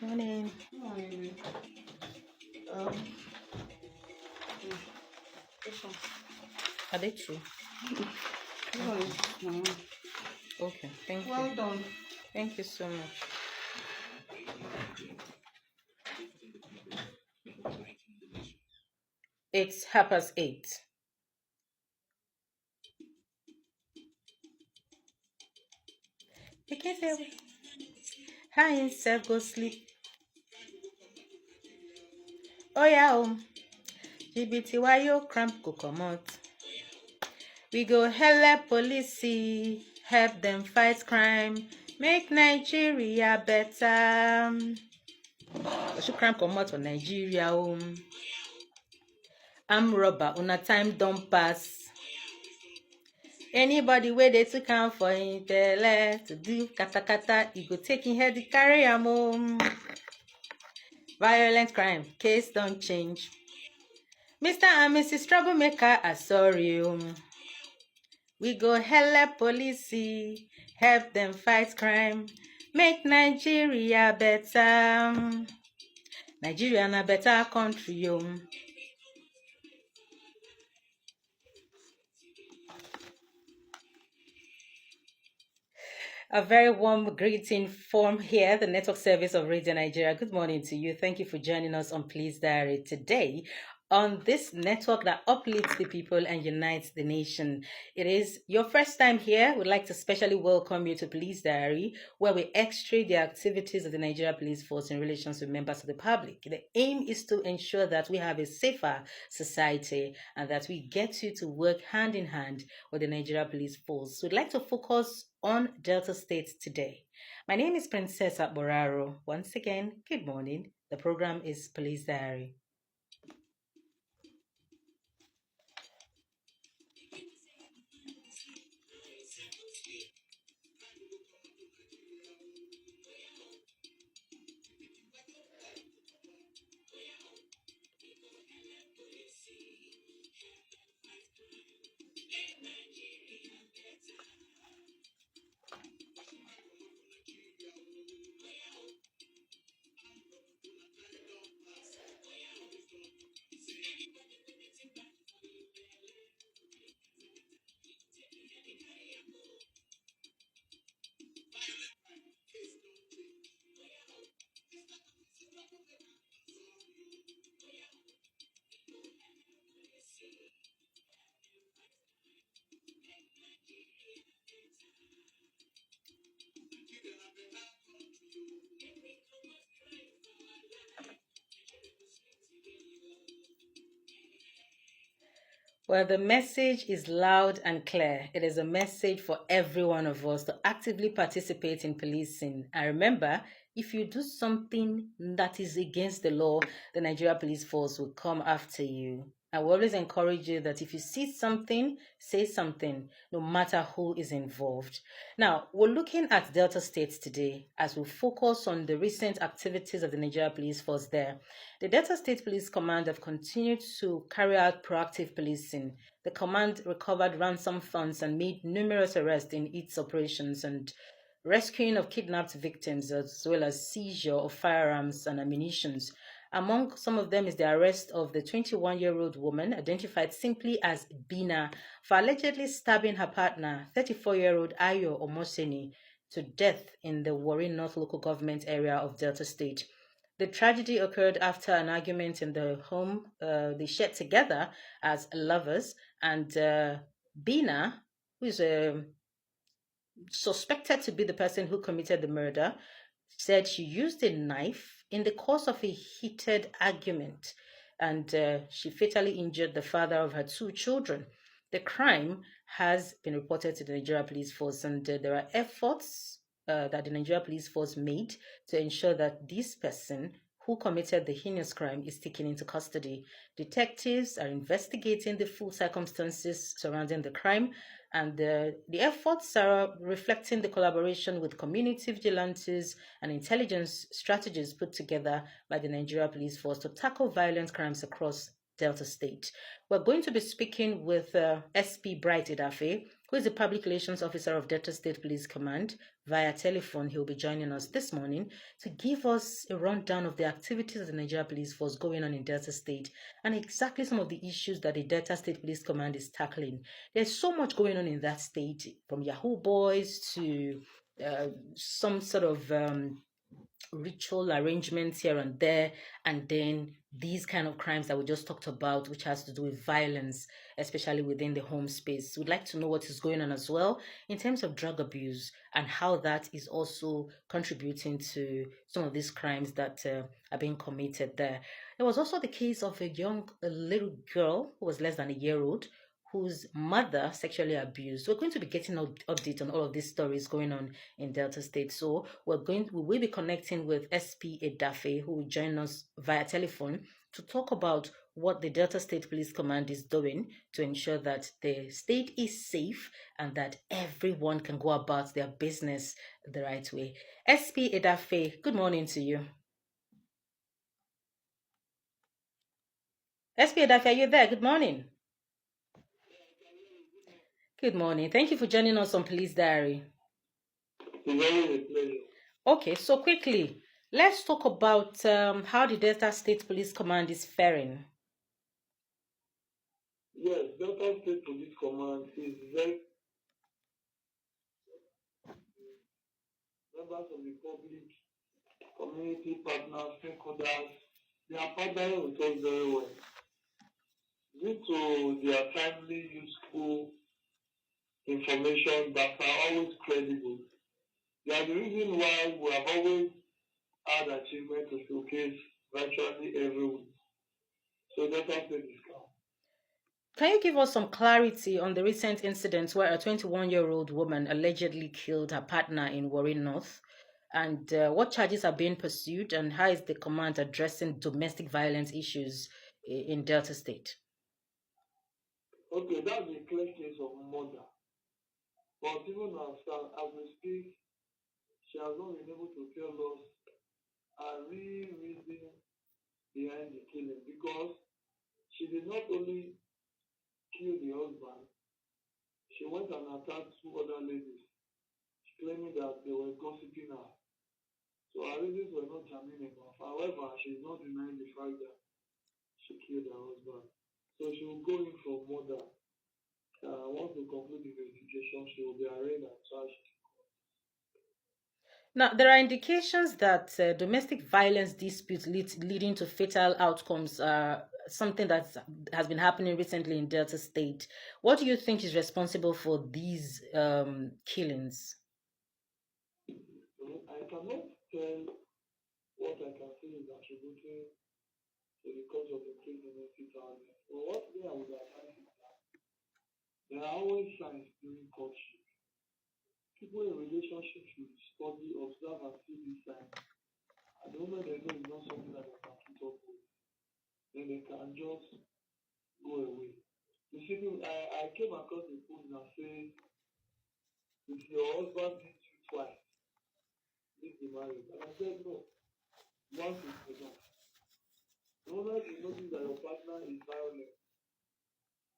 Morning. Morning. This one. Are they true? This one is my own. Okay, thank you. Well done. Thank you so much. It's 8:30. You can't say hi, self go sleep. Oh yeah, GBT why you cramp go come out. We go help police, help them fight crime, make Nigeria better. We should cramp come out for Nigeria. I'm rubber, una time don't pass. Anybody where they took am for intellect to do kata, you go take in head carry am home. Violent crime, case don't change. Mr. and Mrs. Troublemaker are sorry. We go help police, help them fight crime, make Nigeria better. Nigeria na better country. A very warm greeting from here, the network service of Radio Nigeria. Good morning to you. Thank you for joining us on Please Diary today on this network that uplifts the people and unites the nation. It is your first time here. We'd like to specially welcome you to Police Diary, where we x-ray the activities of the Nigeria Police Force in relation to members of the public. The aim is to ensure that we have a safer society and that we get you to work hand in hand with the Nigeria Police Force. So we'd like to focus on Delta State today. My name is Princess Boraro. Once again, good morning. The program is Police Diary. Well, the message is loud and clear. It is a message for every one of us to actively participate in policing. And remember, if you do something that is against the law, the Nigeria Police Force will come after you. I will always encourage you that if you see something, say something, no matter who is involved. Now, we're looking at Delta State today as we focus on the recent activities of the Nigeria Police Force there. The Delta State Police Command have continued to carry out proactive policing. The command recovered ransom funds and made numerous arrests in its operations and rescuing of kidnapped victims, as well as seizure of firearms and ammunition. Among some of them is the arrest of the 21-year-old woman, identified simply as Bina, for allegedly stabbing her partner, 34-year-old Ayo Omoseni, to death in the Warri North local government area of Delta State. The tragedy occurred after an argument in the home they shared together as lovers, and Bina, who is suspected to be the person who committed the murder, said she used a knife in the course of a heated argument, and she fatally injured the father of her two children. The crime has been reported to the Nigeria Police Force, and there are efforts that the Nigeria Police Force made to ensure that this person who committed the heinous crime is taken into custody. Detectives are investigating the full circumstances surrounding the crime, and the efforts are reflecting the collaboration with community vigilantes and intelligence strategies put together by the Nigeria Police Force to tackle violent crimes across Delta State. We're going to be speaking with SP Bright Edafe, who is the Public Relations Officer of Delta State Police Command. Via telephone, he'll be joining us this morning to give us a rundown of the activities of the Nigeria Police Force going on in Delta State and exactly some of the issues that the Delta State Police Command is tackling. There's so much going on in that state, from Yahoo boys to some sort of ritual arrangements here and there, and then these kind of crimes that we just talked about, which has to do with violence, especially within the home space. We'd like to know what is going on as well in terms of drug abuse and how that is also contributing to some of these crimes that are being committed there. There was also the case of a little girl who was less than a year old whose mother sexually abused. We're going to be getting an update on all of these stories going on in Delta State. So we will be connecting with SP Edafe, who will join us via telephone to talk about what the Delta State Police Command is doing to ensure that the state is safe and that everyone can go about their business the right way. SP Edafe, good morning to you. SP Edafe, are you there? Good morning. Good morning. Thank you for joining us on Police Diary. Okay, so quickly, let's talk about how the Delta State Police Command is faring. Yes, Delta State Police Command is very members of the public, community partners, stakeholders. They are partnering with us very well. Due to their timely, useful information that are always credible. They are the reason why we have always had achievement to showcase virtually every week. So Delta State is calm. Can you give us some clarity on the recent incident where a 21-year-old woman allegedly killed her partner in Warri North? And what charges are being pursued, and how is the command addressing domestic violence issues in Delta State? Okay, that's a clear case of murder. But even as we speak, she has not been able to tell us a real reason behind the killing, because she did not only kill the husband, she went and attacked two other ladies, claiming that they were gossiping her. So her reasons were not germane enough. However, she is not denying the fact that she killed her husband. So she will go in for murder. Once we conclude the investigation, she will be arraigned and charged. Now, there are indications that domestic violence disputes leading to fatal outcomes are something that has been happening recently in Delta State. What do you think is responsible for these killings? I cannot tell what I can say is attributing to the cause of increased domestic violence. But what I would advise is that there are always signs during courtship. People in relationships should study, observe, and see these signs. At the moment they know it's not something that they can keep up with, then they can just go away. You see, I came across a post that says, if your husband beats you twice, leave the marriage. And I said, no, once is enough. The moment you notice that your partner is violent,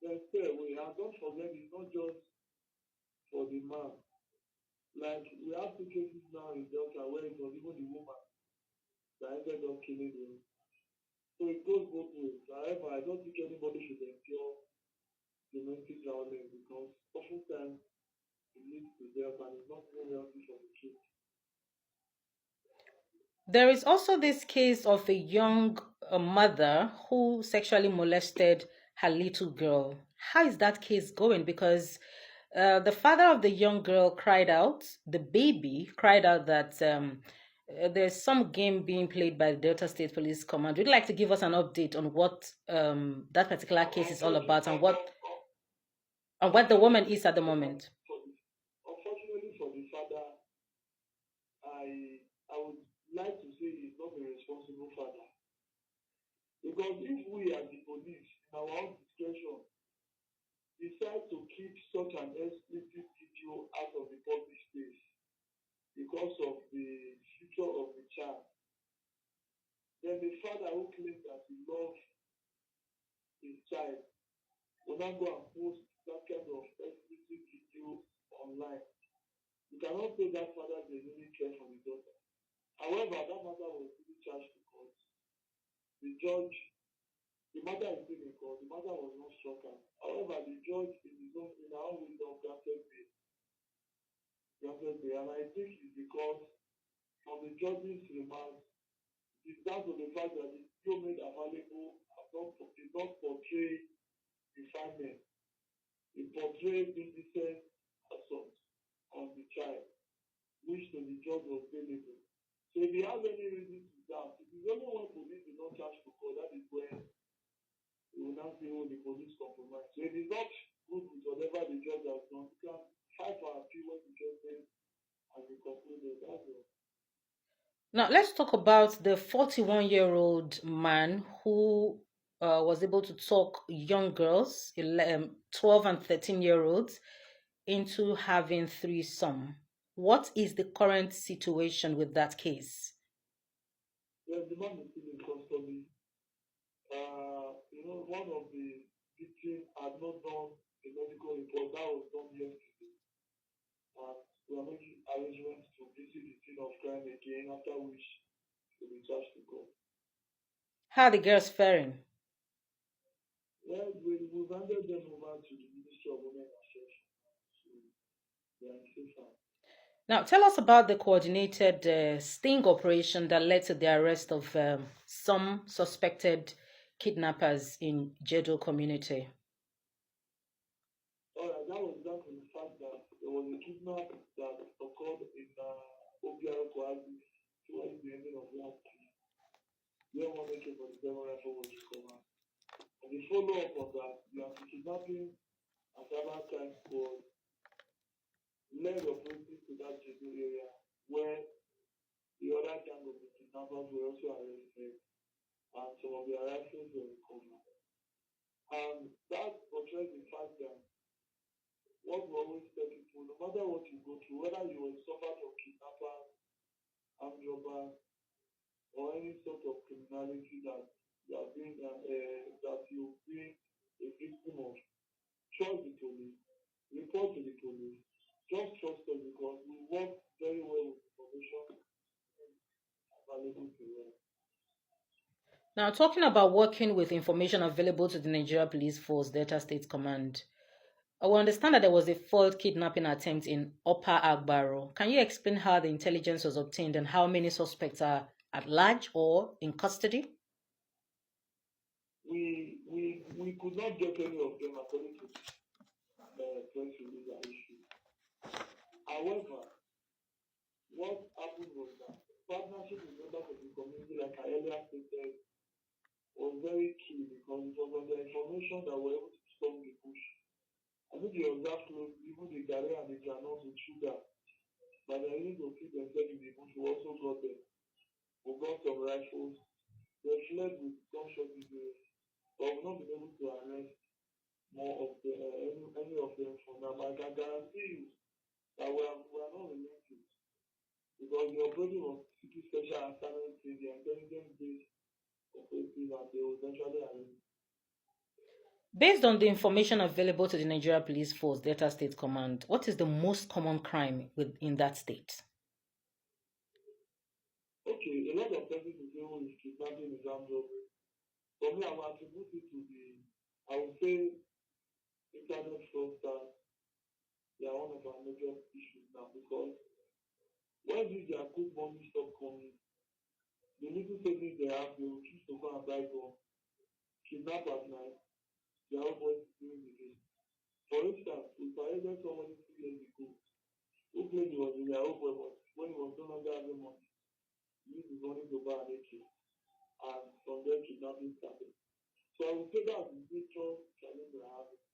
then stay away. And don't forget, it's not just for the man. Like, we have two cases now in Delta where it was even the woman that ended up killing him. So it goes both ways. However, I don't think anybody should endure domestic violence, because oftentimes it leads to death and it's not even healthy for the kids. There is also this case of a young mother who sexually molested her little girl. How is that case going? Because the father of the young girl cried out, the baby cried out that there's some game being played by the Delta State Police Command. Would you like to give us an update on what that particular case is all about and what the woman is at the moment? Unfortunately for the father, I would like to say he's not a responsible father. Because if we as the police, in our own discretion, decide to keep such an explicit video out of the public space because of the future of the child, then the father who claims that he loves his child will not go and post that kind of explicit video online. You cannot say that father genuinely care for the daughter. However, that matter was really charged to court. The judge, the matter is still in court. The matter was not struck out. However, the judge, in our own wisdom, granted bail, and I think it's because from the judge's remarks, it's down to the fact that the video made available did not portray refinement. It portrayed indecent assault on the child, which to the judge was bailable. So if he has any reason to doubt, it is only when police do not charge to court that is when he will now say, oh, the police compromise. So if it's not good with whatever the judge has done, you can fight for appeal when the judgment has been concluded. That's all. Now, let's talk about the 41-year-old man who was able to talk young girls, 12 and 13-year-olds, into having threesome. What is the current situation with that case? Yes, the man is still in custody. One of the victims had not done a medical report. That was done yesterday. And we are making arrangements to visit the scene of crime again, after which will be charged to court. How are the girls faring? Well, we've handed them over to the Ministry of Women Affairs. So they are in safe hands. Now, tell us about the coordinated sting operation that led to the arrest of some suspected kidnappers in Jedo community. All right, that was done from the fact that there was a kidnap that occurred in Obiara Kwazi towards the ending of last year. Where one AK-47 rifle was recovered. And the follow-up of that, the anti-kidnapping and cybercrime squad led operatives to that Jeju area where the other gang of the kidnappers were also arrested and some of their rifles were recovered. And that portrays the fact that what we always tell people, no matter what you go through, whether you will suffer from kidnappers, armed robbers, or any sort of criminality that you've been a victim of, trust the police, report to the police, just trust us because we work very well with information available to us. Now, talking about working with information available to the Nigeria Police Force Delta State Command, I will understand that there was a failed kidnapping attempt in Upper Agbaro. Can you explain how the intelligence was obtained and how many suspects are at large or in custody? We could not get any of them according to the press release I issued. However, what happened was that partnership with members of the community, like I earlier stated, was very key because it was on the information that we were able to storm the bush. I think they observed closely, even the Gare and the Granos with sugar, but they used to feed themselves in the bush. We also got them. We got some rifles. They fled with gunshot injuries, but we've not been able to arrest more of any of them for now. But I can guarantee you that we are not relenting because the operation was city special and silent in the intelligence-based operative, and they will eventually arrest. Based on the information available to the Nigeria Police Force Delta State Command, what is the most common crime in that state? Okay, a lot of persons will say, oh, it's kidnapping, is armed robbery. For me, I will attribute it to I would say, internet fraudsters. They are one of our major issues now because when their quick money stop coming, the little savings they have, they will choose to go and buy guns, kidnap at night, their own boys during the day. For instance, we paraded somebody 2 years ago who claimed he was in their own boy, but when he was no longer having money, he used his money to buy an AK, and from there kidnapping started. So I would say that's the major challenge we're having.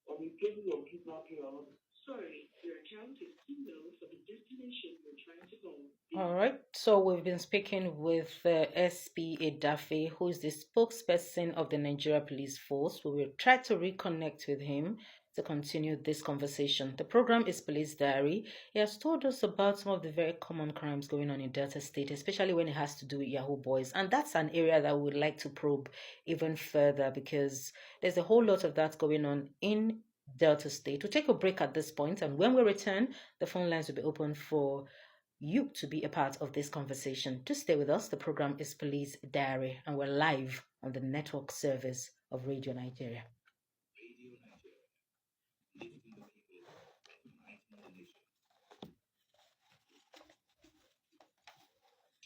On the cases of kidnapping and Sorry, your account is too low for the destination you're trying to go. All right, so we've been speaking with SP Edafe, who is the spokesperson of the Nigeria Police Force. We will try to reconnect with him to continue this conversation. The program is Police Diary. He has told us about some of the very common crimes going on in Delta State, especially when it has to do with Yahoo boys. And that's an area that we would like to probe even further because there's a whole lot of that going on in Delta State. We'll take a break at this point, and when we return, the phone lines will be open for you to be a part of this conversation. To stay with us, the program is Police Diary, and we're live on the network service of Radio Nigeria. Do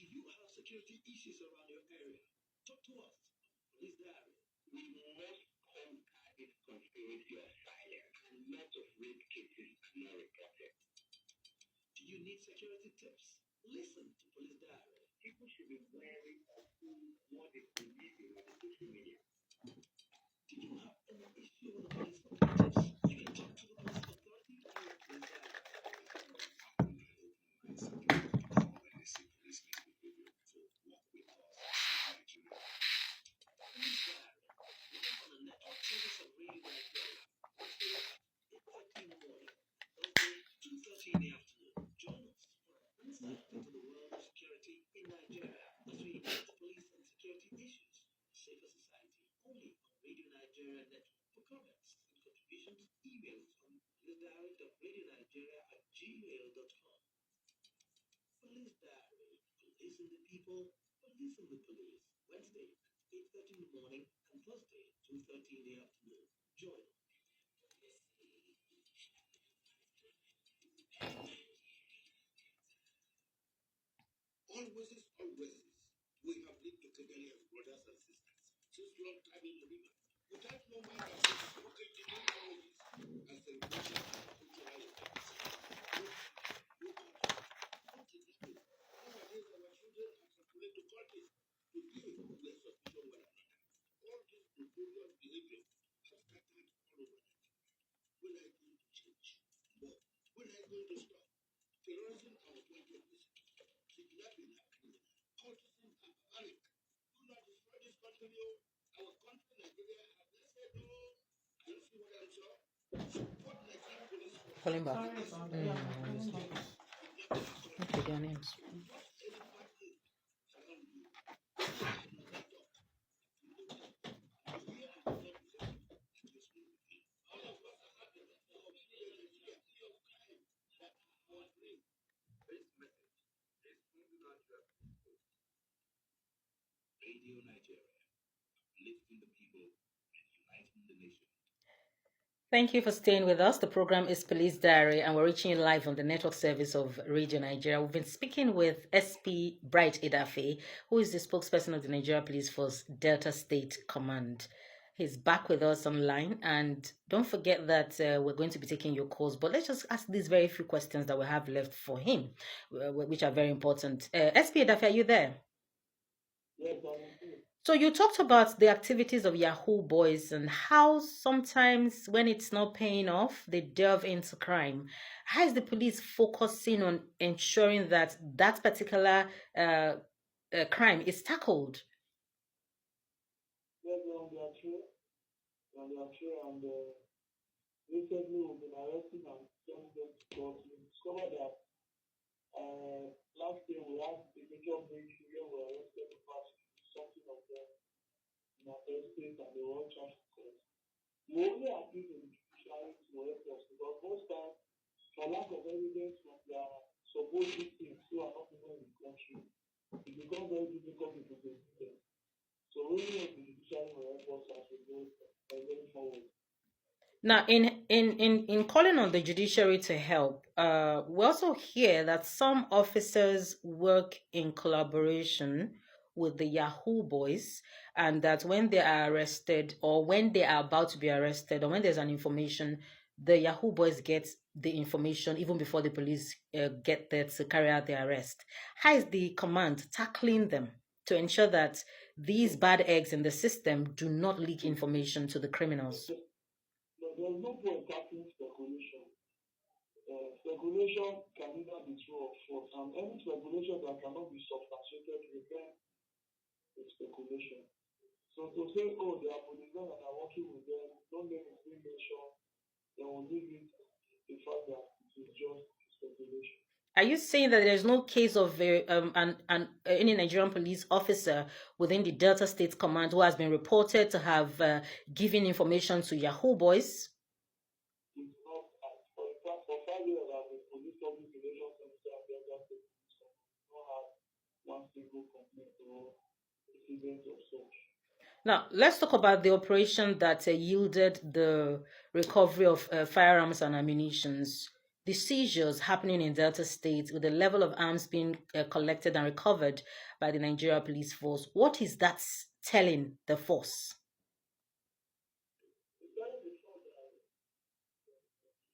you have security issues around your area? Talk to us. Police Diary. We must conquer this conspiracy of silence, and lots of rape cases are not reported. Do you need security tips? Listen to Police Diary. People should be wary of what is releasing on the social media. Do you have any issue with the police operatives? You can talk to the police authority through Police Diary. Service of Radio Nigeria. Wednesday at 8:30 in the morning. Thursday, 2:30 in the afternoon. Join us for an insight into the world of security in Nigeria as we engage police and security issues for a safer society. Only on Radio Nigeria Network. For comments and contributions, email us on policediary.radionigeria@gmail.com. Police Diary. Policing the people, policing the police. Wednesday at 8:30 in the morning and Thursday 2:30 in the afternoon. Join us. Always, we have lived together as brothers and sisters since long time immemorial. Without no man has spoken the new languages and celebration and cultural events. Until this day, nowadays our children are calculated to cultists. Today, we are suspicion one another. All this rebellious behavior has scattered all over Nigeria. When are you going to change? But when are you going to stop? Terrorism our point of visit. Kidnapping our criminal. Cultism and barbaric. Do not destroy this country, no. Our country, Nigeria, has blessed, no. Can you see what I'm saying? Support Nigerian police force. Calling back. Okay, their names. Any party around you. Radio Nigeria, lifting the people and uniting the nation. Thank you for staying with us. The program is Police Diary, and we're reaching you live on the network service of Radio Nigeria. We've been speaking with SP Bright Edafe, who is the spokesperson of the Nigeria Police Force Delta State Command. He's back with us online, and don't forget that we're going to be taking your calls, but let's just ask these very few questions that we have left for him, which are very important. SP Edafe, are you there? Yes, I'm here. So you talked about the activities of Yahoo boys and how sometimes when it's not paying off, they delve into crime. How is the police focusing on ensuring that that particular crime is tackled? Yes, we're on their trail. We're on their trail, and recently we've been arresting and sending them to court. We discovered that last year we had a major breakthrough where we arrested about something of them in our estate, and they were all charged to court. We only appeal to the judiciary to help us because most times, for lack of evidence from their supposed victims who are not even in the country, it becomes very difficult to prosecute them. So we really hope the judiciary will help us as we go going forward. Now, in calling on the judiciary to help, we also hear that some officers work in collaboration with the Yahoo boys, and that when they are arrested or when they are about to be arrested or when there's an information, the Yahoo boys get the information even before the police get there to carry out the arrest. How is the command tackling them to ensure that these bad eggs in the system do not leak information to the criminals? There's no point tackling speculation. Speculation can neither be true or false, and any speculation that cannot be substantiated again is speculation. So to say, oh, they are policemen and are working with them, don't name it mention, they will leave it the fact that it is just speculation. Are you saying that there's no case of any Nigerian police officer within the Delta State Command who has been reported to have given information to Yahoo boys? people complaint or incidents of such. Now, let's talk about the operation that yielded the recovery of firearms and ammunitions. The seizures happening in Delta State with the level of arms being collected and recovered by the Nigeria Police Force. What is that telling the force? It's very different that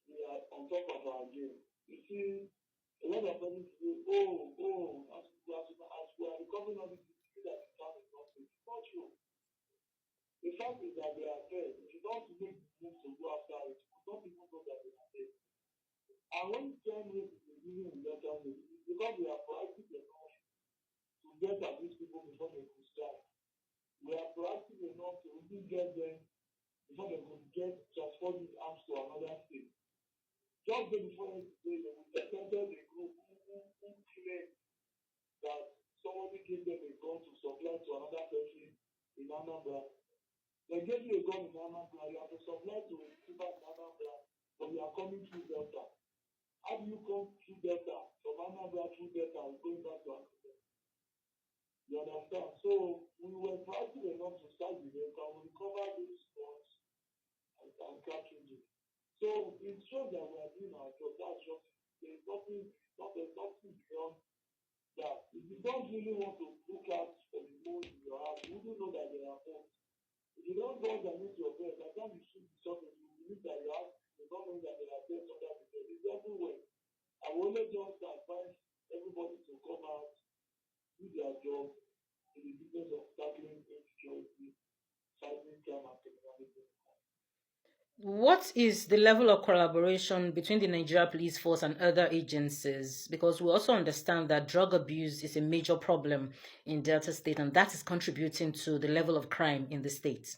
we are on top of our game. You see, a lot of people say, as we are recovering all this, you that the time is not safe. It's not true. The fact is that they are there. If you don't make the move to go after it, you don't even know that they are there. And when crime rate is reducing in Delta State, it's because we are proactive enough to get at these people before they could strike. We are proactive enough to even get them before they could get transport these arms to another state. Just before yesterday, we detected a group who claimed that somebody gave them a gun to supply to another person in Anambra. They gave you a gun in Anambra, you have to supply to a people in Anambra, but you are coming through Delta. How do you come through Delta from Anambra through Delta and going back to Africa? You understand? So we were proactive enough to start the work and we recover these guns and cartridges. So it shows that we are doing our job. That's just there's nothing, there's nothing beyond that. If you don't really want to look out for the moles in your house, you wouldn't know that there are moles. If you don't go underneath your bed, by the time you shoot the shot, you believe that you have, you don't know that there are deaths under the bed. It's everywhere. I will only just advise everybody to come out, do their job in the business of tackling insecurity, fighting crime and criminality. What is the level of collaboration between the Nigeria Police Force and other agencies? Because we also understand that drug abuse is a major problem in Delta State, and that is contributing to the level of crime in the state.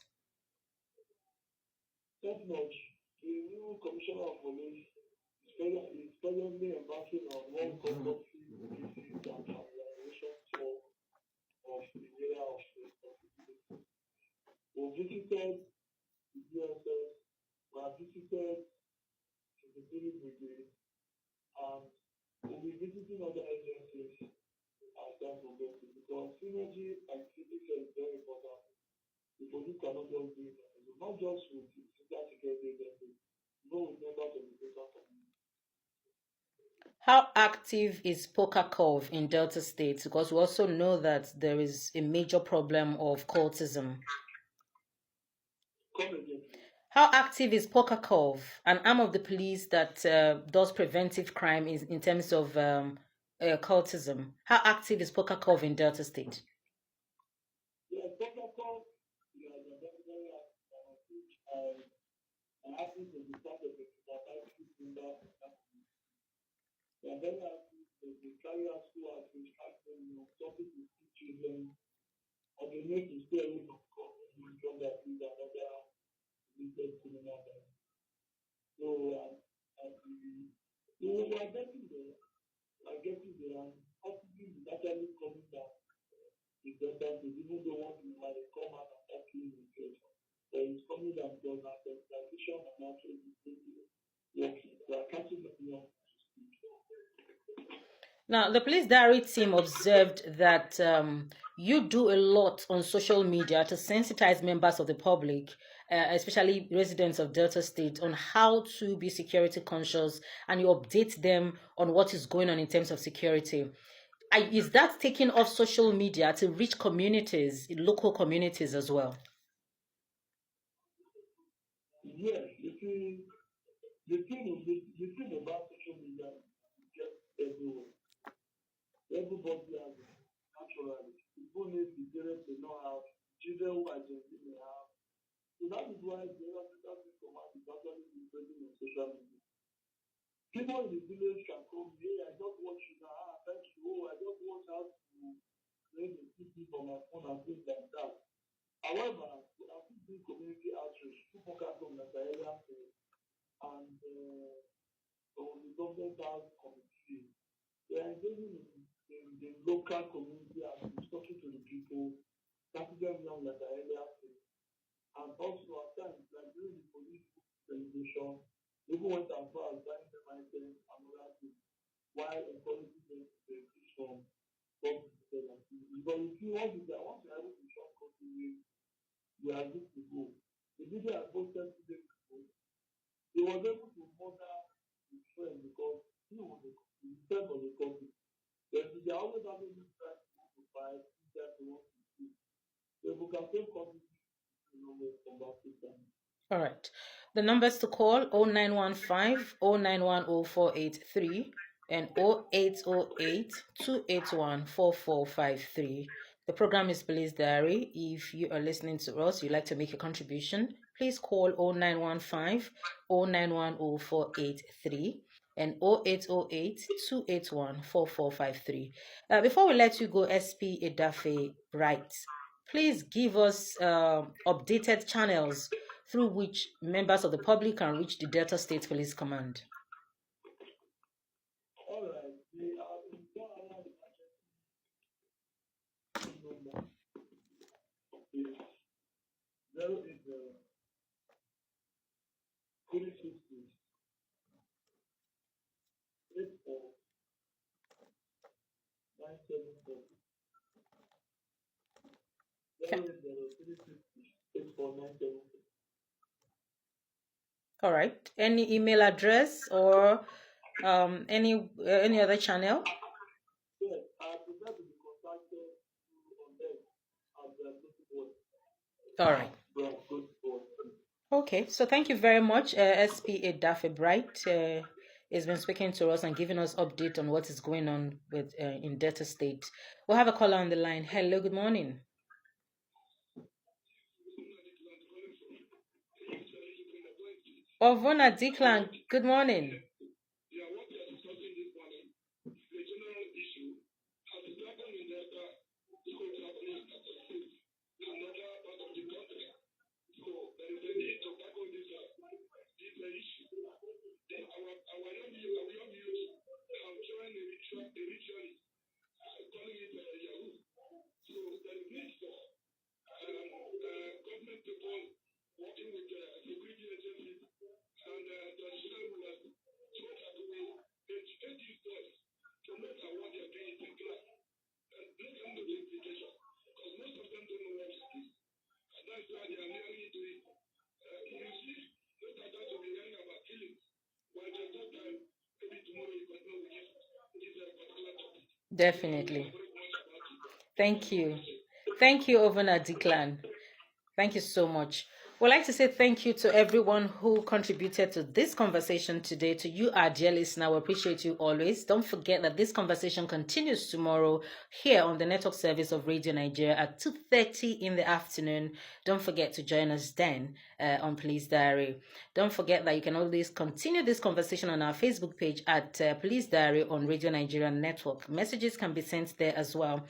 That much, the new commissioner of police is presently embarking on one compulsory cases and familiarization tour of the area of responsibility. We visited the DSS, we have visited the security brigade, and we'll be visiting other agencies as time progresses because synergy and activity is very important. The police cannot just do it, not just with the security agencies, but with members of the local community. How active is Poker Cove in Delta State? Because we also know that there is a major problem of cultism. Come again. How active is Poker Cove, an arm of the police that does preventive crime in terms of cultism? How active is Poker Cove in Delta State? Yes, Poker Cove, you are very active. I happen to be part of the supervisory member. They are very active. They carry out school outreach, talking to school children, or they need to stay away from drug abuse and other related criminal acts. So, we are getting there. We are getting there, and oxygen is actually coming down. It's better to even though once you might come out and start killing themselves. But it's coming down because now the transition and actually working. We are catching up now. Now, the police diary team observed that you do a lot on social media to sensitize members of the public, especially residents of Delta State, on how to be security conscious, and you update them on what is going on in terms of security. Is that taking off social media to reach communities, local communities as well? Yes, you see, the thing about social media is just everywhere. Everybody has it naturally. People need the parents to know how, children who are Gen Z may have. So that is why the African command is actually present on social media. People in the village can come, hey, I just watch you now, thank you, I just watch how to create a CP for my phone and things like that. However, we are still doing community outreach, people can come like the area and the government has committee. They are engaging in the local community outreach, talking to the people, starting them young like the area and also at times, like during the police celebration, people went as far as buying them items and other things while encouraging them to benefit from public activity. You Because you see, once you are able to shortcut the way, you are good to go. The video I posted 2 days ago, he was able to murder his friend because he was a copy. Then they are always having this trying to fight, that they want to see. So if we can take copy, come back to them. All right. The numbers to call 0915 0910 and 0808 281 4453. The program is Police Diary. If you are listening to us, you'd like to make a contribution, please call 0915 0910 and 0808 281 4453. Before we let you go, SP Edafe Bright, please give us updated channels through which members of the public can reach the Delta State Police Command. All right. The number is 080 360 84 974. 080 360 84 974. All right. Any email address or any other channel? Yes, I prefer to be contacted on them as their good. All right. Okay, so thank you very much, SP Edafe Bright. Has been speaking to us and giving us update on what is going on with in Delta State. We'll have a caller on the line. Hello, good morning. Ovona Declan, good morning. Yeah, what we are discussing this morning is a general issue. As it happened in Delta, it's going to happen in Delta State, another part of the country. So there is a need to tackle this issue. Then our young youth have joined a ritualist, calling it Yahoo. So there is need for government people working with security agencies and the additional rulers so that we educate these boys to know that what they are doing is in class and let them know the implication because most of them don't know what it is and that's why they are nearly into it. You see, most of us will be hearing about killings while there's no time, maybe tomorrow you continue with this particular topic. Definitely. Thank you. Thank you, Ovona Declan. Thank you so much. We'd like to say thank you to everyone who contributed to this conversation today. To you, our dear listener, we appreciate you always. Don't forget that this conversation continues tomorrow here on the network service of Radio Nigeria at 2:30 in the afternoon. Don't forget to join us then on Police Diary. Don't forget that you can always continue this conversation on our Facebook page at Police Diary on Radio Nigeria Network. Messages can be sent there as well.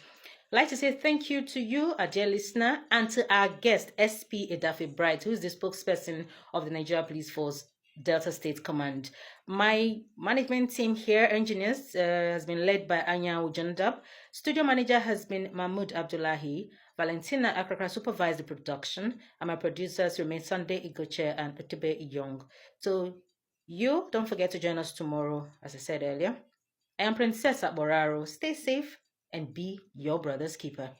I'd like to say thank you to you, our dear listener, and to our guest, SP Edafe Bright, who is the spokesperson of the Nigeria Police Force Delta State Command. My management team here, engineers, has been led by Anya Ujandab. Studio manager has been Mahmoud Abdullahi. Valentina Akrakra supervised the production, and my producers remain Sunday Igoche and Utube Young. So you, don't forget to join us tomorrow, as I said earlier. I am Princess Boraro. Stay safe and be your brother's keeper.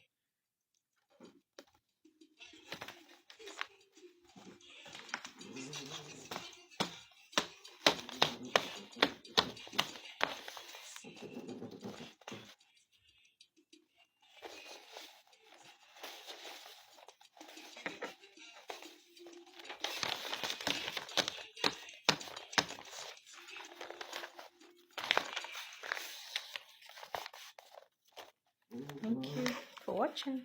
Thank you for watching.